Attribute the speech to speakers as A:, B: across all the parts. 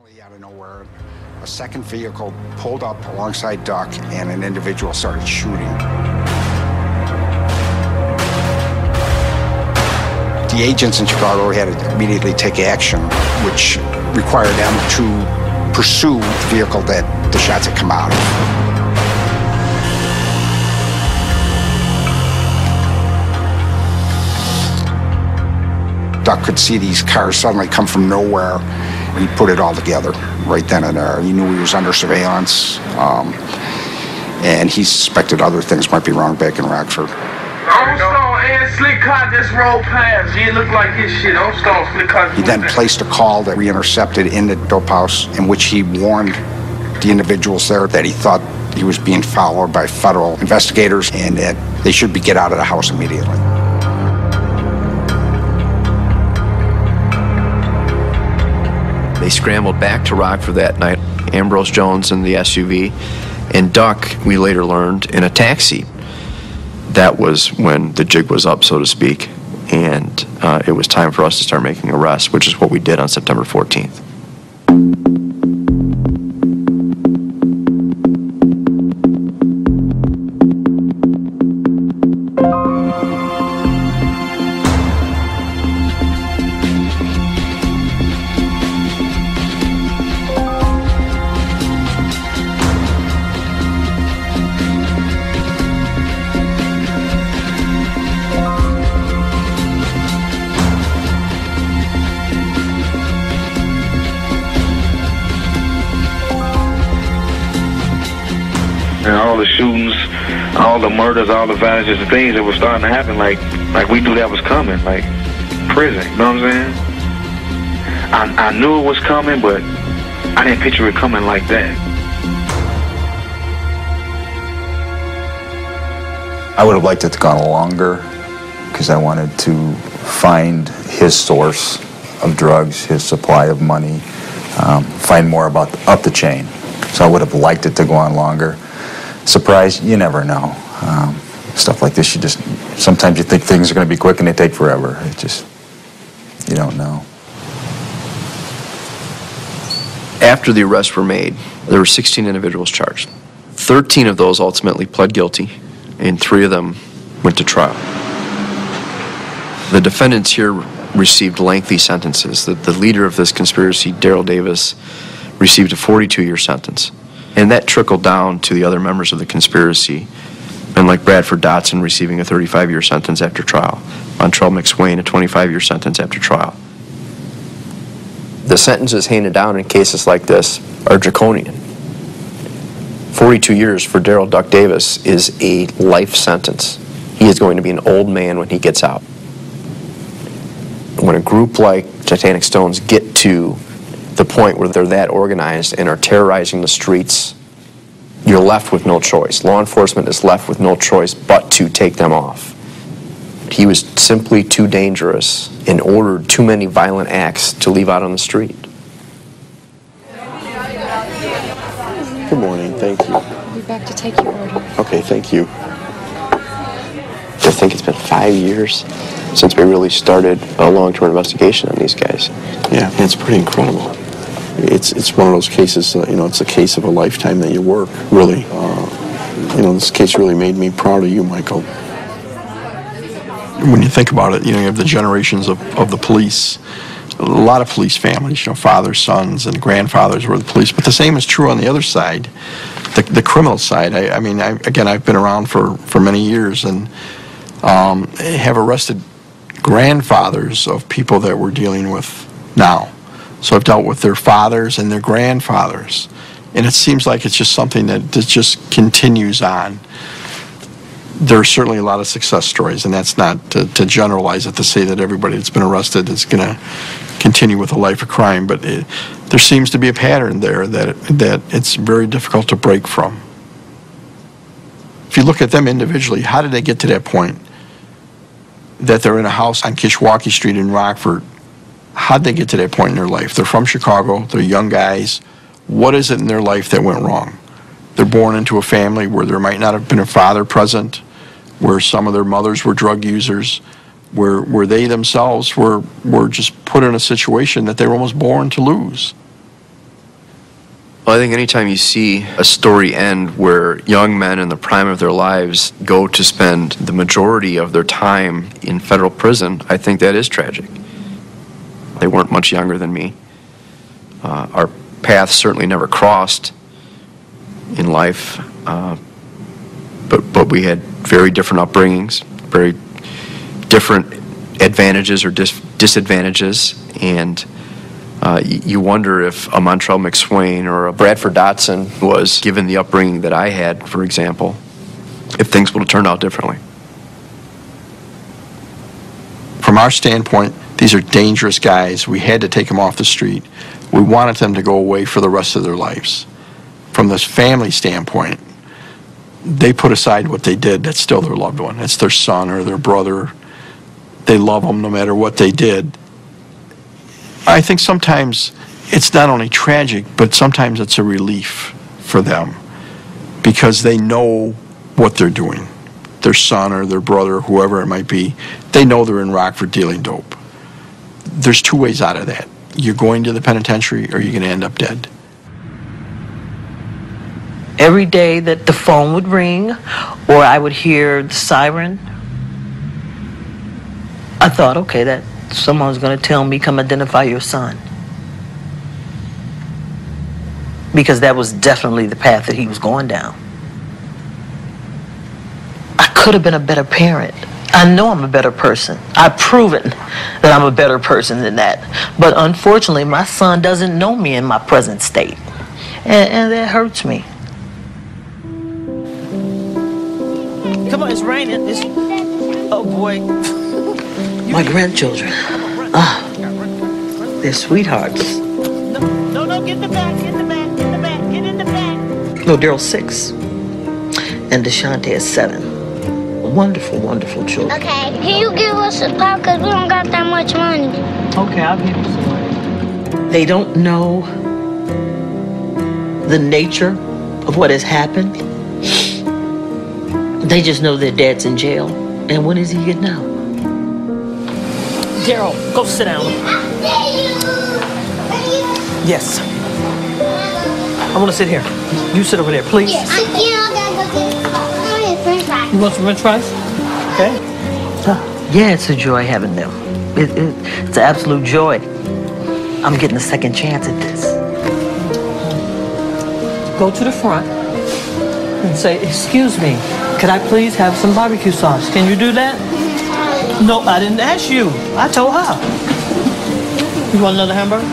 A: Out of nowhere, a second vehicle pulled up alongside Duck, and an individual started shooting. The agents in Chicago had to immediately take action, which required them to pursue the vehicle that the shots had come out of. Duck could see these cars suddenly come from nowhere. He put it all together right then and there. He knew he was under surveillance, and he suspected other things might be wrong back in Rockford.
B: Armstrong and Slick Car just rolled past. You look like his shit. Armstrong, Slick Car.
A: He then placed a call that we intercepted in the dope house, in which he warned the individuals there that he thought he was being followed by federal investigators and that they should get out of the house immediately.
C: They scrambled back to Rockford that night, Ambrose Jones in the SUV, and Duck, we later learned, in a taxi. That was when the jig was up, so to speak, and it was time for us to start making arrests, which is what we did on September 14th.
D: And all the shootings, all the murders, all the violence, just the things that were starting to happen, like we knew that was coming, like prison, you know what I'm saying? I knew it was coming, but I didn't picture it coming like that.
E: I would have liked it to have gone longer because I wanted to find his source of drugs, his supply of money, find more about up the chain. So I would have liked it to go on longer. Surprise, you never know. Stuff like this, sometimes you think things are going to be quick and they take forever. You don't know.
C: After the arrests were made, there were 16 individuals charged. 13 of those ultimately pled guilty, and 3 of them went to trial. The defendants here received lengthy sentences. The leader of this conspiracy, Daryl Davis, received a 42-year sentence. And that trickled down to the other members of the conspiracy, and like Bradford Dotson receiving a 35-year sentence after trial, Montrell McSwain a 25-year sentence after trial. The sentences handed down in cases like this are draconian. 42 years for Daryl Duck Davis is a life sentence. He is going to be an old man when he gets out. When a group like Titanic Stones get to the point where they're that organized and are terrorizing the streets, you're left with no choice. Law enforcement is left with no choice but to take them off. He was simply too dangerous and ordered too many violent acts to leave out on the street.
F: Good morning, thank you.
G: I'll be back to take your order.
F: Okay, thank you.
C: I think it's been 5 years since we really started a long-term investigation on these guys.
F: Yeah, it's pretty incredible. It's one of those cases, it's a case of a lifetime that you work, really. This case really made me proud of you, Michael.
H: When you think about it, you have the generations of the police. A lot of police families, fathers, sons, and grandfathers were the police. But the same is true on the other side, the criminal side. Again, I've been around for many years and have arrested grandfathers of people that we're dealing with now. So I've dealt with their fathers and their grandfathers. And it seems like it's just something that just continues on. There are certainly a lot of success stories, and that's not to generalize it, to say that everybody that's been arrested is going to continue with a life of crime. But there seems to be a pattern there that it's very difficult to break from. If you look at them individually, how did they get to that point that they're in a house on Kishwaukee Street in Rockford? How'd they get to that point in their life? They're from Chicago, they're young guys. What is it in their life that went wrong? They're born into a family where there might not have been a father present, where some of their mothers were drug users, where they themselves were just put in a situation that they were almost born to lose.
C: Well, I think anytime you see a story end where young men in the prime of their lives go to spend the majority of their time in federal prison, I think that is tragic. They weren't much younger than me. Our paths certainly never crossed in life, but we had very different upbringings, very different advantages or disadvantages, and you wonder if a Montrell McSwain or a Bradford Dotson was given the upbringing that I had, for example, if things would have turned out differently.
H: From our standpoint, these are dangerous guys. We had to take them off the street. We wanted them to go away for the rest of their lives. From this family standpoint, they put aside what they did. That's still their loved one. It's their son or their brother. They love them no matter what they did. I think sometimes it's not only tragic, but sometimes it's a relief for them because they know what they're doing. Their son or their brother, whoever it might be, they know they're in Rockford dealing dope. There's two ways out of that. You're going to the penitentiary or you're going to end up dead.
I: Every day that the phone would ring or I would hear the siren, I thought, okay, that someone's going to tell me, come identify your son. Because that was definitely the path that he was going down. I could have been a better parent. I know I'm a better person. I've proven that I'm a better person than that. But unfortunately, my son doesn't know me in my present state. And that hurts me. Come on, it's raining. Oh, boy. My grandchildren, they're sweethearts. No, get in the back, get in the back, get in the back, get in the back. No, Daryl's 6, and Deshante is 7. Wonderful, wonderful children.
J: Okay, can you give us a pop, because we don't got that much money.
I: Okay, I'll give you some money. They don't know the nature of what has happened. They just know their dad's in jail. And when is he getting out? Daryl, go sit down. Yes. I want to sit here. You sit over there, please.
J: Yeah, I gotta go get french fries.
I: You want some french fries? Okay. Yeah, it's a joy having them. It's an absolute joy. I'm getting a second chance at this. Go to the front and say, excuse me, could I please have some barbecue sauce? Can you do that? No, I didn't ask you. I told her. You want another hamburger?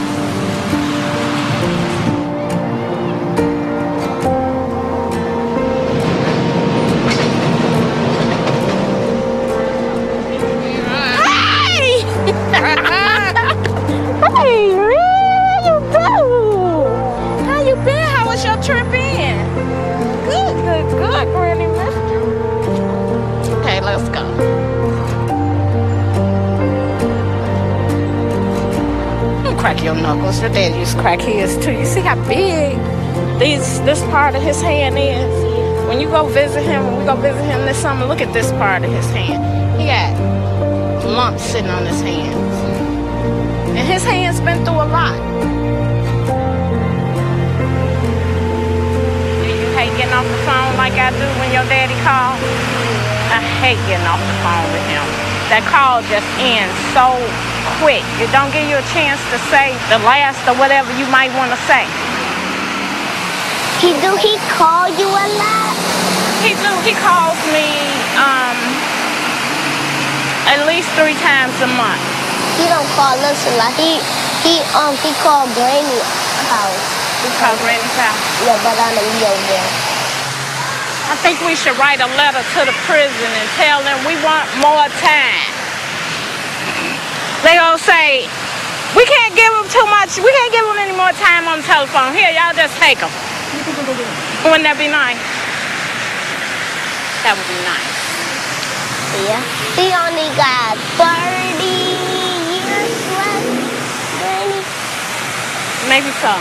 J: Hey! Hey, how you doing? How you been? How was your trip in? Good, Granny missed you. Okay, let's go. Crack your knuckles. Your dad used to crack his too. You see how big this part of his hand is? When you go visit him, when we go visit him this summer, look at this part of his hand. He got lumps sitting on his hands. And his hand's been through a lot. Do you hate getting off the phone like I do when your daddy calls? I hate getting off the phone with him. That call just ends so quick. It don't give you a chance to say the last or whatever you might want to say. Do he call you a lot? He do. He calls me at least 3 times a month. He don't call us a lot. He called Granny's house.
B: He called Granny's house?
J: Yeah, but I don't be over there.
B: I think we should write a letter to the prison and tell them we want more time. They all say, we can't give them too much, we can't give them any more time on the telephone. Here, y'all just take them. Wouldn't that be nice? That would be nice.
J: Yeah. He only got 30 years left, Granny.
B: Maybe so.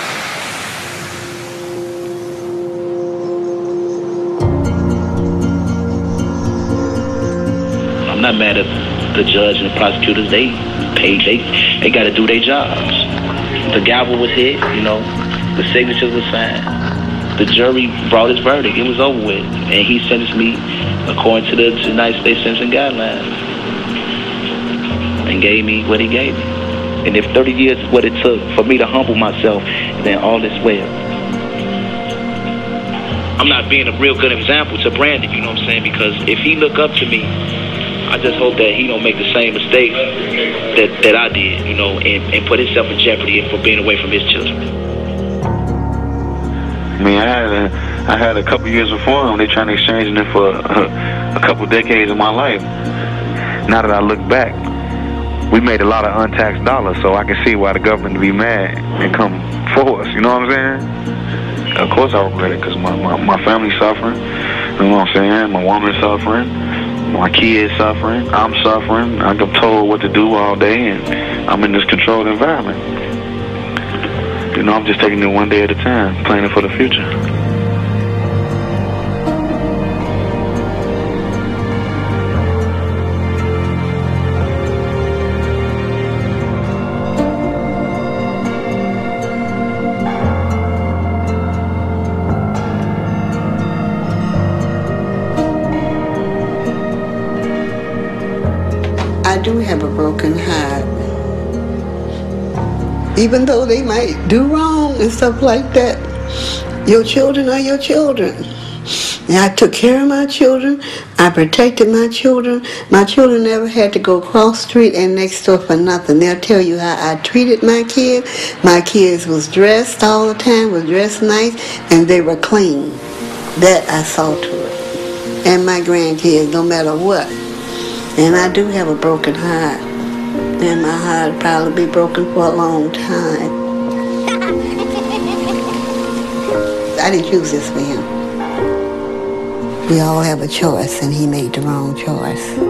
K: I'm not mad at the judge and the prosecutors. They got to do their jobs. The gavel was hit, you know. The signatures were signed. The jury brought his verdict. It was over with. And he sentenced me according to the United States sentencing guidelines. And gave me what he gave me. And if 30 years is what it took for me to humble myself, then all is well. I'm not being a real good example to Brandon, you know what I'm saying? Because if he look up to me, I just hope that he don't make the same mistake that I did, you know, and put himself in jeopardy for being away from his children.
D: I mean, I had a couple years before him. They trying to exchange it for a couple decades of my life. Now that I look back, we made a lot of untaxed dollars, so I can see why the government would be mad and come for us. You know what I'm saying? Of course I regret it, because my family's suffering. You know what I'm saying? My woman's suffering. My kids suffering. I'm suffering. I'm told what to do all day, and I'm in this controlled environment. You know, I'm just taking it one day at a time, planning for the future.
L: I do have a broken heart. Even though they might do wrong and stuff like that, your children are your children. And I took care of my children. I protected my children. My children never had to go across the street and next door for nothing. They'll tell you how I treated my kids. My kids was dressed all the time, was dressed nice, and they were clean. That I saw to it. And my grandkids, no matter what. And I do have a broken heart. And my heart will probably be broken for a long time. I didn't choose this for him. We all have a choice, and he made the wrong choice.